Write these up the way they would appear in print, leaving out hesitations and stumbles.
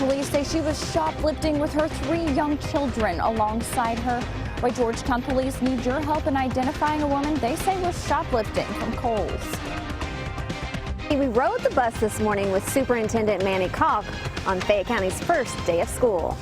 Police say she was shoplifting with her 3 young children alongside her. Why Georgetown police need your help in identifying a woman they say was shoplifting from Kohl's. We rode the bus this morning with Superintendent Manny Koch on Fayette County's first day of school.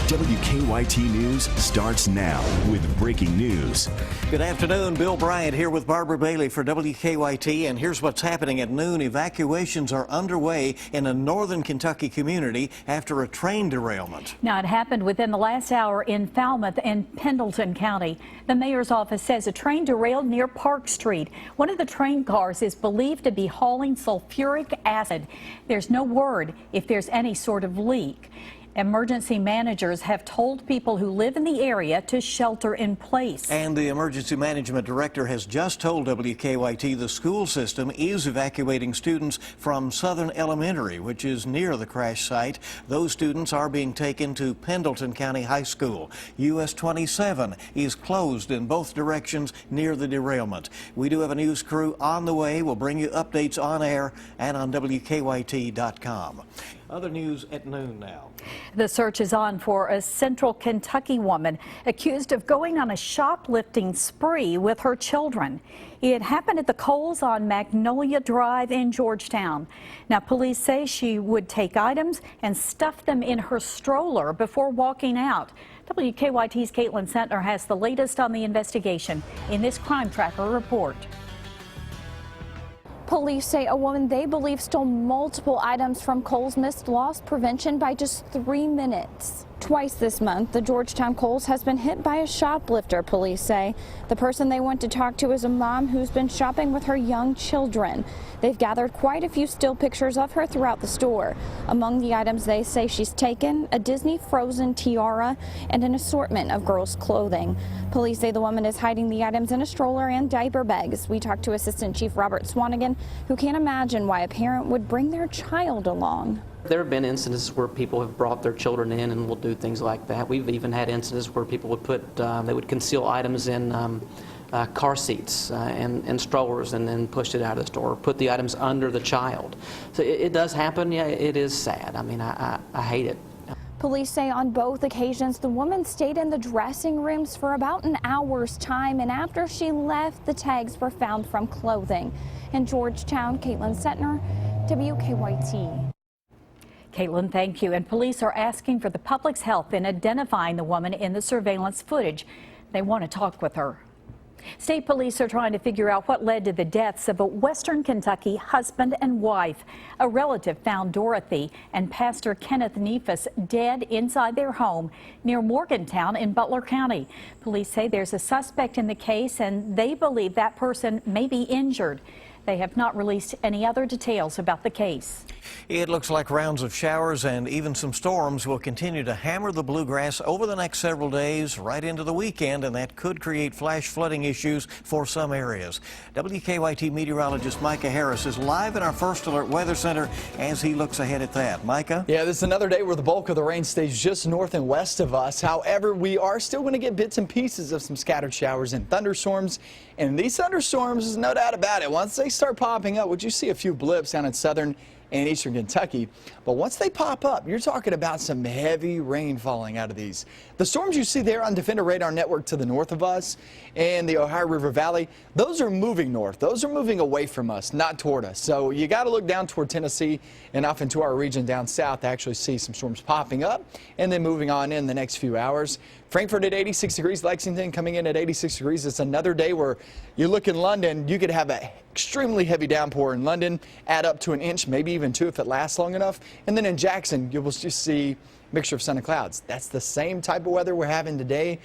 WKYT News starts now with breaking news. Good afternoon. Bill Bryant here with Barbara Bailey for WKYT, and here's what's happening at noon. Evacuations are underway in a northern Kentucky community after a train derailment. Now, it happened within the last hour in Falmouth and Pendleton County. The mayor's office says a train derailed near Park Street. One of the train cars is believed to be hauling sulfuric acid. There's no word if there's any sort of leak. Emergency managers have told people who live in the area to shelter in place. And the emergency management director has just told WKYT the school system is evacuating students from Southern Elementary, which is near the crash site. Those students are being taken to Pendleton County High School. US 27 is closed in both directions near the derailment. We do have a news crew on the way. We'll bring you updates on air and on WKYT.com. Other news at noon now. The search is on for a Central Kentucky woman accused of going on a shoplifting spree with her children. It happened at the Kohl's on Magnolia Drive in Georgetown. Now, police say she would take items and stuff them in her stroller before walking out. WKYT's Caitlin Sentner has the latest on the investigation in this Crime Tracker report. Police say a woman they believe stole multiple items from Kohl's missed loss prevention by just 3 minutes. Twice this month, the Georgetown Kohl's has been hit by a shoplifter, police say. The person they went to talk to is a mom who's been shopping with her young children. They've gathered quite a few still pictures of her throughout the store. Among the items they say she's taken, a Disney Frozen tiara and an assortment of girls' clothing. Police say the woman is hiding the items in a stroller and diaper bags. We talked to Assistant Chief Robert Swanigan, who can't imagine why a parent would bring their child along. There have been incidents where people have brought their children in and will do things like that. We've even had incidents where people would they would conceal items in car seats and strollers and then push it out of the store, put the items under the child. So it does happen. Yeah, it is sad. I mean, I hate it. Police say on both occasions the woman stayed in the dressing rooms for about an hour's time, and after she left, the tags were found from clothing. In Georgetown, Caitlin Sentner, WKYT. Caitlin, thank you. And police are asking for the public's help in identifying the woman in the surveillance footage. They want to talk with her. State police are trying to figure out what led to the deaths of a Western Kentucky husband and wife. A relative found Dorothy and Pastor Kenneth Neefus dead inside their home near Morgantown in Butler County. Police say there's a suspect in the case and they believe that person may be injured. They have not released any other details about the case. It looks like rounds of showers and even some storms will continue to hammer the bluegrass over the next several days right into the weekend, and that could create flash flooding issues for some areas. WKYT meteorologist Micah Harris is live in our First Alert Weather Center as he looks ahead at that. Micah? Yeah, this is another day where the bulk of the rain stays just north and west of us. However, we are still going to get bits and pieces of some scattered showers and thunderstorms. And these thunderstorms, no doubt about it, once they start popping up, would you see a few blips down in southern and eastern Kentucky. But once they pop up, you're talking about some heavy rain falling out of these. The storms you see there on Defender Radar Network to the north of us and the Ohio River Valley, those are moving north. Those are moving away from us, not toward us. So you got to look down toward Tennessee and off into our region down south to actually see some storms popping up and then moving on in the next few hours. Frankfurt at 86 degrees, Lexington coming in at 86 degrees. It's another day where you look in London, you could have an extremely heavy downpour in London, add up to an inch, maybe even 2 if it lasts long enough. And then in Jackson, you will just see a mixture of sun and clouds. That's the same type of weather we're having today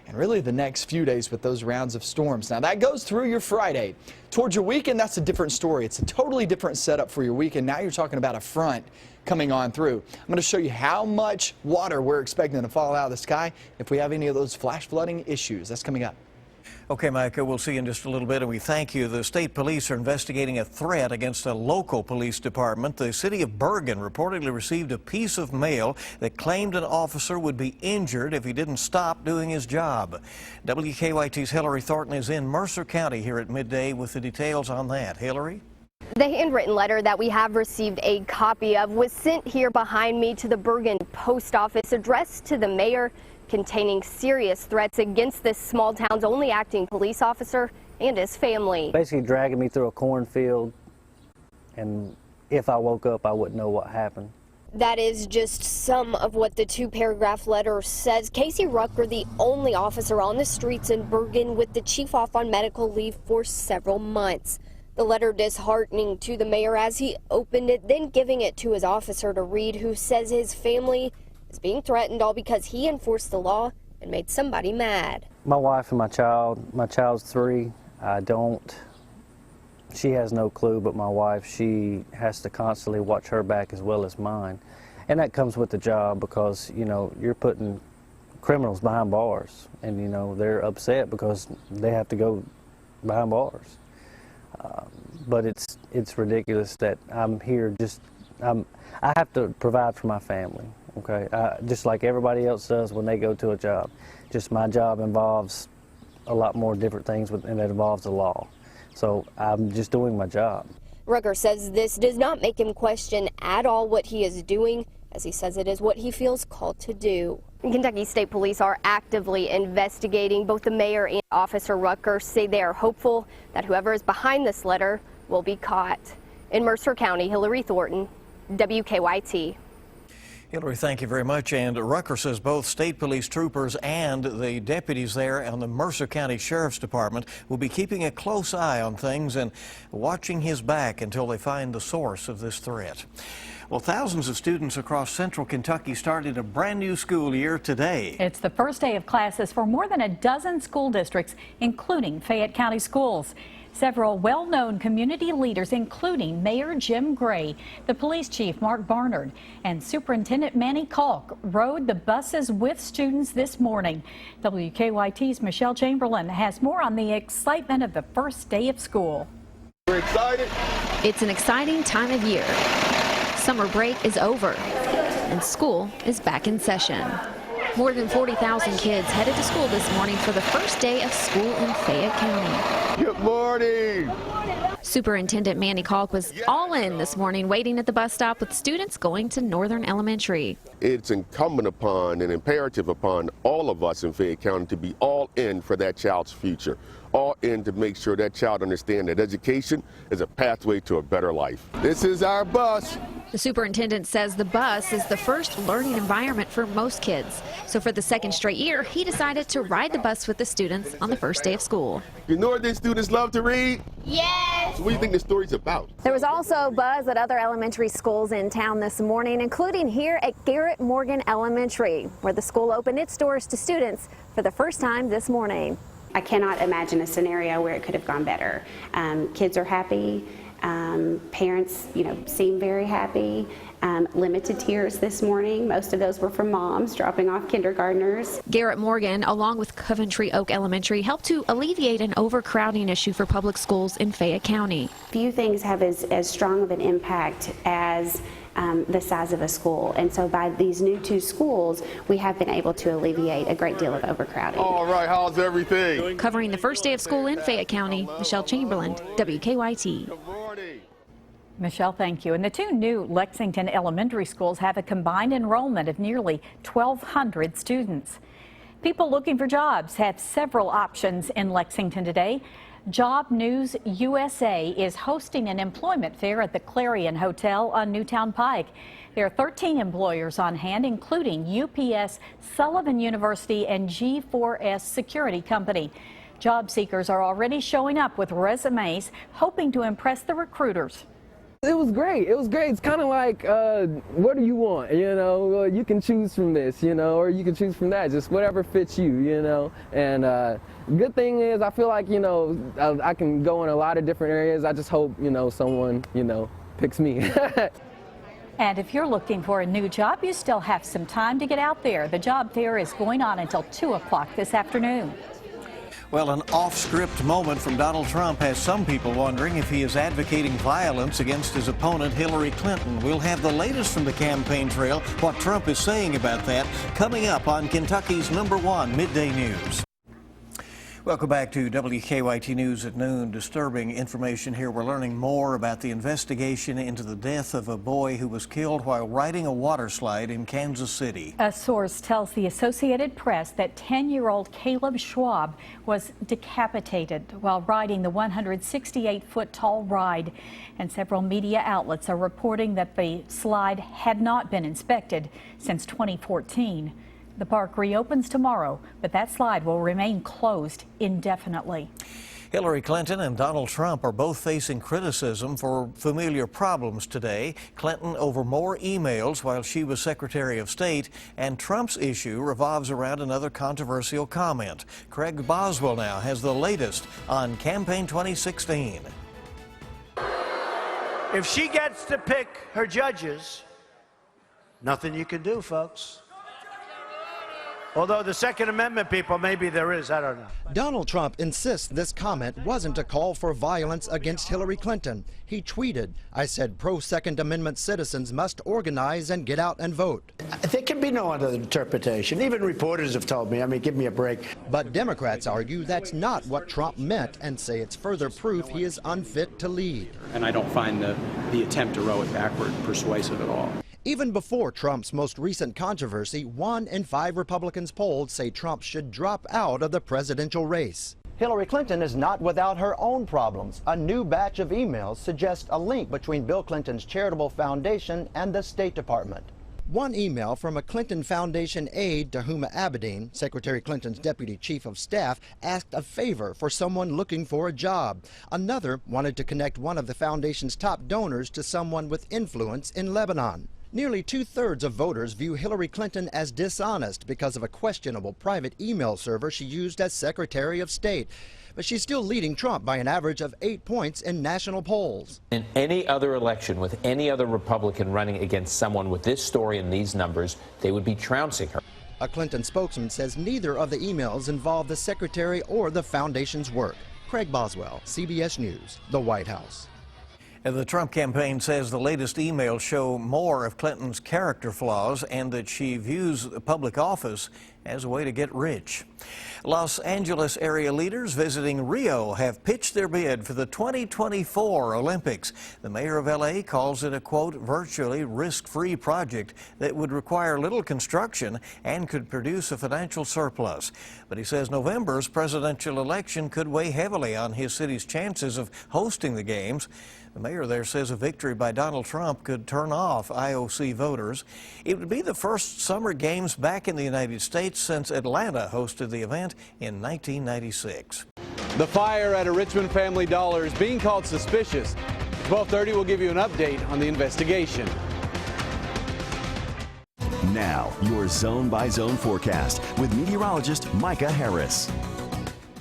and really the next few days with those rounds of storms. Now that goes through your Friday. Towards your weekend, that's a different story. It's a totally different setup for your weekend. Now you're talking about a front coming on through. I'm going to show you how much water we're expecting to fall out of the sky if we have any of those flash flooding issues. That's coming up. Okay, Micah, we'll see you in just a little bit, and we thank you. The state police are investigating a threat against a local police department. The city of Bergen reportedly received a piece of mail that claimed an officer would be injured if he didn't stop doing his job. WKYT's Hillary Thornton is in Mercer County here at midday with the details on that. Hillary? The handwritten letter that we have received a copy of was sent here behind me to the Bergen post office, addressed to the mayor, containing serious threats against this small town's only acting police officer and his family. Basically dragging me through a cornfield, and if I woke up, I wouldn't know what happened. That is just some of what the two-paragraph letter says. Casey Rucker, the only officer on the streets in Bergen, with the chief off on medical leave for several months. The letter disheartening to the mayor as he opened it, then giving it to his officer to read, who says his family is being threatened all because he enforced the law and made somebody mad. My wife and my child's 3. She has no clue, but my wife, she has to constantly watch her back as well as mine. And that comes with the job because, you know, you're putting criminals behind bars, and, you know, they're upset because they have to go behind bars. But it's ridiculous that I'm here I have to provide for my family. Okay, just like everybody else does when they go to a job. Just my job involves a lot more different things, and it involves the law. So I'm just doing my job. Rucker says this does not make him question at all what he is doing, as he says it is what he feels called to do. Kentucky State Police are actively investigating. Both the mayor and Officer Rucker say they are hopeful that whoever is behind this letter will be caught. In Mercer County, Hillary Thornton, WKYT. Hillary, thank you very much. And Rucker says both state police troopers and the deputies there on the Mercer County Sheriff's Department will be keeping a close eye on things and watching his back until they find the source of this threat. Well, thousands of students across central Kentucky started a brand new school year today. It's the first day of classes for more than a dozen school districts, including Fayette County schools. Several well-known community leaders, including Mayor Jim Gray, the police chief Mark Barnard, and Superintendent Manny Kalk, rode the buses with students this morning. WKYT's Michelle Chamberlain has more on the excitement of the first day of school. We're excited. It's an exciting time of year. Summer break is over, and school is back in session. More than 40,000 kids headed to school this morning for the first day of school in Fayette County. Good morning. Superintendent Manny Kalk was all in this morning, waiting at the bus stop with students going to Northern Elementary. It's incumbent upon and imperative upon all of us in Fayette County to be all in for that child's future. All in to make sure that child understands that education is a pathway to a better life. This is our bus. The superintendent says the bus is the first learning environment for most kids. So for the second straight year, he decided to ride the bus with the students on the first day of school. You know what these students love to read? Yes! So what do you think the story's about? There was also buzz at other elementary schools in town this morning, including here at Garrett Morgan Elementary, where the school opened its doors to students for the first time this morning. I cannot imagine a scenario where it could have gone better. Kids are happy. Parents, seem very happy. Limited tears this morning. Most of those were from moms dropping off kindergartners. Garrett Morgan, along with Coventry Oak Elementary, helped to alleviate an overcrowding issue for public schools in Fayette County. Few things have as strong of an impact as the size of a school, and so by these new 2 schools, we have been able to alleviate a great deal of overcrowding. All right, how's everything? Covering the first day of school in Fayette County, Michelle Chamberlain, WKYT. Good morning. Michelle, thank you. And the 2 new Lexington elementary schools have a combined enrollment of nearly 1,200 students. People looking for jobs have several options in Lexington today. Job News USA is hosting an employment fair at the Clarion Hotel on Newtown Pike. There are 13 employers on hand, including UPS, Sullivan University, and G4S Security Company. Job seekers are already showing up with resumes, hoping to impress the recruiters. It was great. It was great. It's kind of like, what do you want? You can choose from this, or you can choose from that. Just whatever fits you, And good thing is, I feel like, I can go in a lot of different areas. I just hope, someone, picks me. And if you're looking for a new job, you still have some time to get out there. The job fair is going on until 2 o'clock this afternoon. Well, an off-script moment from Donald Trump has some people wondering if he is advocating violence against his opponent Hillary Clinton. We'll have the latest from the campaign trail, what Trump is saying about that, coming up on Kentucky's #1 Midday News. Welcome back to WKYT News at noon. Disturbing information here. We're learning more about the investigation into the death of a boy who was killed while riding a water slide in Kansas City. A source tells the Associated Press that 10-year-old Caleb Schwab was decapitated while riding the 168-foot tall ride. And several media outlets are reporting that the slide had not been inspected since 2014. The park reopens tomorrow, but that slide will remain closed indefinitely. Hillary Clinton and Donald Trump are both facing criticism for familiar problems today. Clinton over more emails while she was Secretary of State, and Trump's issue revolves around another controversial comment. Craig Boswell now has the latest on Campaign 2016. If she gets to pick her judges, nothing you can do, folks. Although the Second Amendment people, maybe there is, I don't know. Donald Trump insists this comment wasn't a call for violence against Hillary Clinton. He tweeted, "I said pro-Second Amendment citizens must organize and get out and vote." There can be no other interpretation. Even reporters have told me, I mean, give me a break. But Democrats argue that's not what Trump meant and say it's further proof he is unfit to lead. And I don't find the attempt to row it backward persuasive at all. Even before Trump's most recent controversy, 1 in 5 Republicans polled say Trump should drop out of the presidential race. Hillary Clinton is not without her own problems. A new batch of emails suggests a link between Bill Clinton's charitable foundation and the State Department. One email from a Clinton Foundation aide, Tahuma Abedin, Secretary Clinton's deputy chief of staff, asked a favor for someone looking for a job. Another wanted to connect one of the foundation's top donors to someone with influence in Lebanon. Nearly 2/3 of voters view Hillary Clinton as dishonest because of a questionable private email server she used as Secretary of State. But she's still leading Trump by an average of 8 points in national polls. In any other election with any other Republican running against someone with this story and these numbers, they would be trouncing her. A Clinton spokesman says neither of the emails involve the secretary or the foundation's work. Craig Boswell, CBS News, the White House. And the Trump campaign says the latest emails show more of Clinton's character flaws and that she views public office as a way to get rich. Los Angeles area leaders visiting Rio have pitched their bid for the 2024 Olympics. The mayor of LA calls it a, quote, virtually risk-free project that would require little construction and could produce a financial surplus. But he says November's presidential election could weigh heavily on his city's chances of hosting the games. The mayor there says a victory by Donald Trump could turn off IOC voters. It would be the first summer games back in the United States since Atlanta hosted the event in 1996. The fire at a Richmond Family Dollar is being called suspicious. 12:30 will give you an update on the investigation. Now, your zone-by-zone forecast with meteorologist Micah Harris.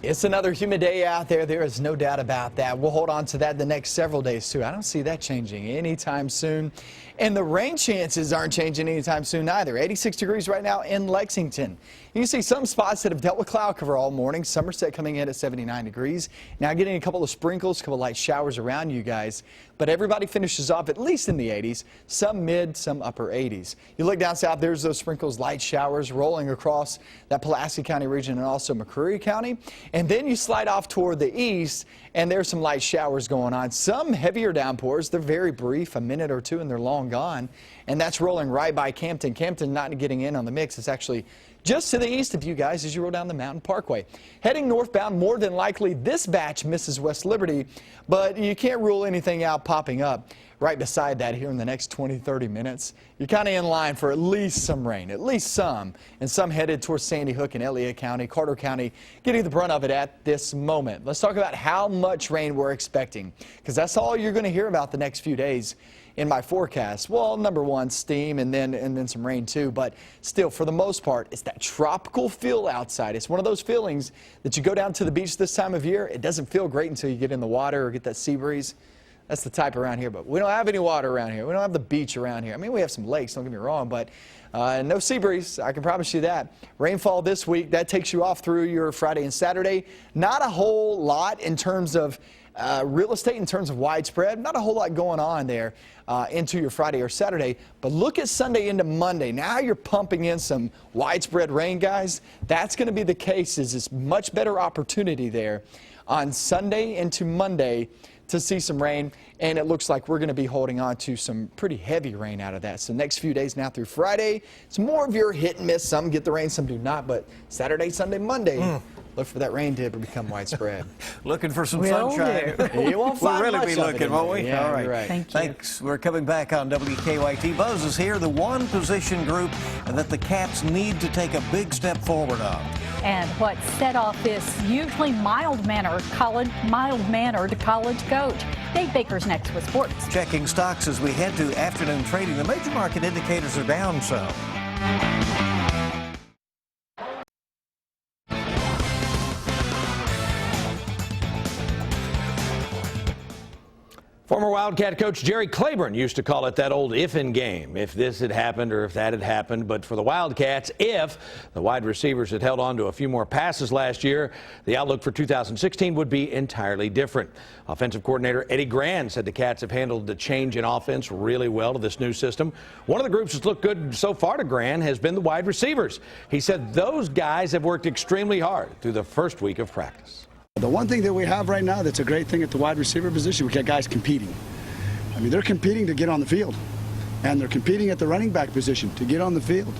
It's another humid day out there. There is no doubt about that. We'll hold on to that the next several days, too. I don't see that changing anytime soon. And the rain chances aren't changing anytime soon either. 86 degrees right now in Lexington. You can see some spots that have dealt with cloud cover all morning. Somerset coming in at 79 degrees. Now getting a couple of sprinkles, a couple of light showers around you guys. But everybody finishes off at least in the 80s, some mid, some upper 80s. You look down south, there's those sprinkles, light showers rolling across that Pulaski County region and also McCreary County. And then you slide off toward the east, and there's some light showers going on. Some heavier downpours. They're very brief, a minute or two, and they're long gone. And that's rolling right by Campton. Campton not getting in on the mix. It's actually just to the east of you guys as you roll down the Mountain Parkway. Heading northbound, more than likely this batch misses West Liberty, but you can't rule anything out popping up right beside that here in the next 20-30 minutes. You're kind of in line for at least some rain, at least some, and some headed towards Sandy Hook and Elliott County, Carter County, getting the brunt of it at this moment. Let's talk about how much rain we're expecting, because that's all you're going to hear about the next few days in my forecast. Well, number one, steam and then some rain too, but still, for the most part, it's that tropical feel outside. It's one of those feelings that you go down to the beach this time of year, it doesn't feel great until you get in the water or get that sea breeze. That's the type around here, but we don't have any water around here. We don't have the beach around here. I mean, we have some lakes, don't get me wrong, but no sea breeze, I can promise you that. Rainfall this week, that takes you off through your Friday and Saturday. Not a whole lot in terms of real estate, in terms of widespread. Not a whole lot going on there into your Friday or Saturday. But look at Sunday into Monday. Now you're pumping in some widespread rain, guys. That's going to be the case. It's much better opportunity there on Sunday into Monday to see some rain, and it looks like we're going to be holding on to some pretty heavy rain out of that. So next few days now through Friday, it's more of your hit and miss. Some get the rain, some do not, but Saturday, Sunday, Monday, look for that rain to become widespread. Looking for some sunshine. You won't find We'll really much be of it looking, won't we? Yeah, All right. right. Thank you. Thanks. We're coming back on WKYT. Buzz is here, the one position group that the Cats need to take a big step forward on. And what set off this usually mild-mannered college coach. Dave Baker's next with sports. Checking stocks as we head to afternoon trading. The major market indicators are down some. Former Wildcat coach Jerry Claiborne used to call it that old if-in game, if this had happened or if that had happened. But for the Wildcats, if the wide receivers had held on to a few more passes last year, the outlook for 2016 would be entirely different. Offensive coordinator Eddie Grand said the Cats have handled the change in offense really well to this new system. One of the groups that's looked good so far to Grand has been the wide receivers. He said those guys have worked extremely hard through the first week of practice. The one thing that we have right now that's a great thing at the wide receiver position, we got guys competing. I mean, they're competing to get on the field, and they're competing at the running back position to get on the field.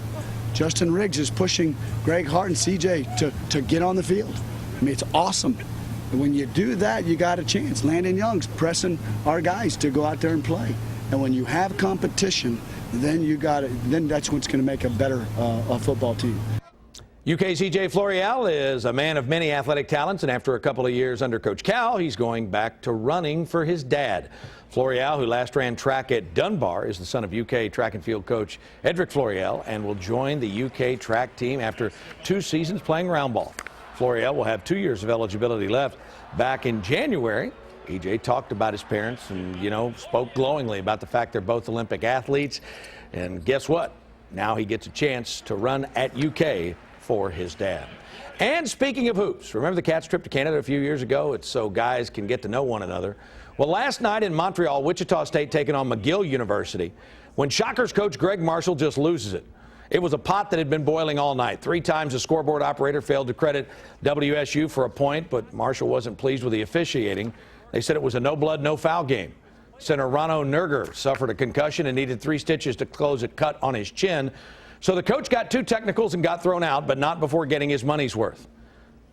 Justin Riggs is pushing Greg Hart and CJ to get on the field. I mean, it's awesome. And when you do that, you got a chance. Landon Young's pressing our guys to go out there and play. And when you have competition, then that's what's going to make a better football team. UK's EJ Florial is a man of many athletic talents, and after a couple of years under Coach Cal, he's going back to running for his dad. Florial, who last ran track at Dunbar, is the son of UK track and field coach Edric Florial and will join the UK track team after 2 seasons playing round ball. Florial will have 2 years of eligibility left. Back in January, EJ talked about his parents and, spoke glowingly about the fact they're both Olympic athletes. And guess what? Now he gets a chance to run at UK for his dad. And speaking of hoops, remember the Cats trip to Canada a few years ago? It's so guys can get to know one another. Well, last night in Montreal, Wichita State taking on McGill University, when Shockers coach Greg Marshall just loses it. It was a pot that had been boiling all night. 3 times the scoreboard operator failed to credit WSU for a point, but Marshall wasn't pleased with the officiating. They said it was a no blood, no foul game. Center Rano Nerger suffered a concussion and needed 3 stitches to close a cut on his chin. So the coach got 2 technicals and got thrown out, but not before getting his money's worth.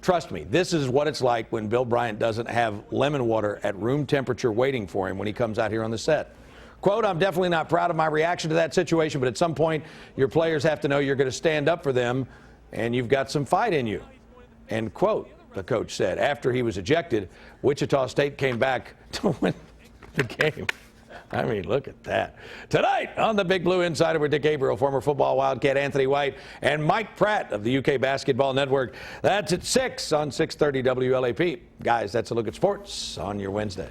Trust me, this is what it's like when Bill Bryant doesn't have lemon water at room temperature waiting for him when he comes out here on the set. Quote, I'm definitely not proud of my reaction to that situation, but at some point your players have to know you're going to stand up for them and you've got some fight in you. End quote, the coach said. After he was ejected, Wichita State came back to win the game. I mean, look at that. Tonight on the Big Blue Insider with Dick Gabriel, former football Wildcat Anthony White, and Mike Pratt of the UK Basketball Network. That's at 6 on 630 WLAP. Guys, that's a look at sports on your Wednesday.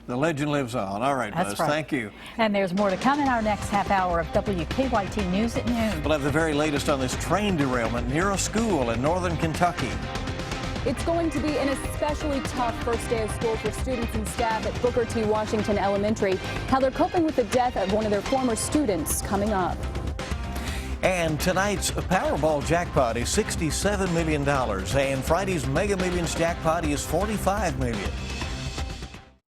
The legend lives on. All right, That's Buzz. right. Thank you. And there's more to come in our next half hour of WKYT News at noon. We'll have the very latest on this train derailment near a school in northern Kentucky. It's going to be an especially tough first day of school for students and staff at Booker T. Washington Elementary. How they're coping with the death of one of their former students coming up. And tonight's Powerball jackpot is $67 million, and Friday's Mega Millions jackpot is $45 million.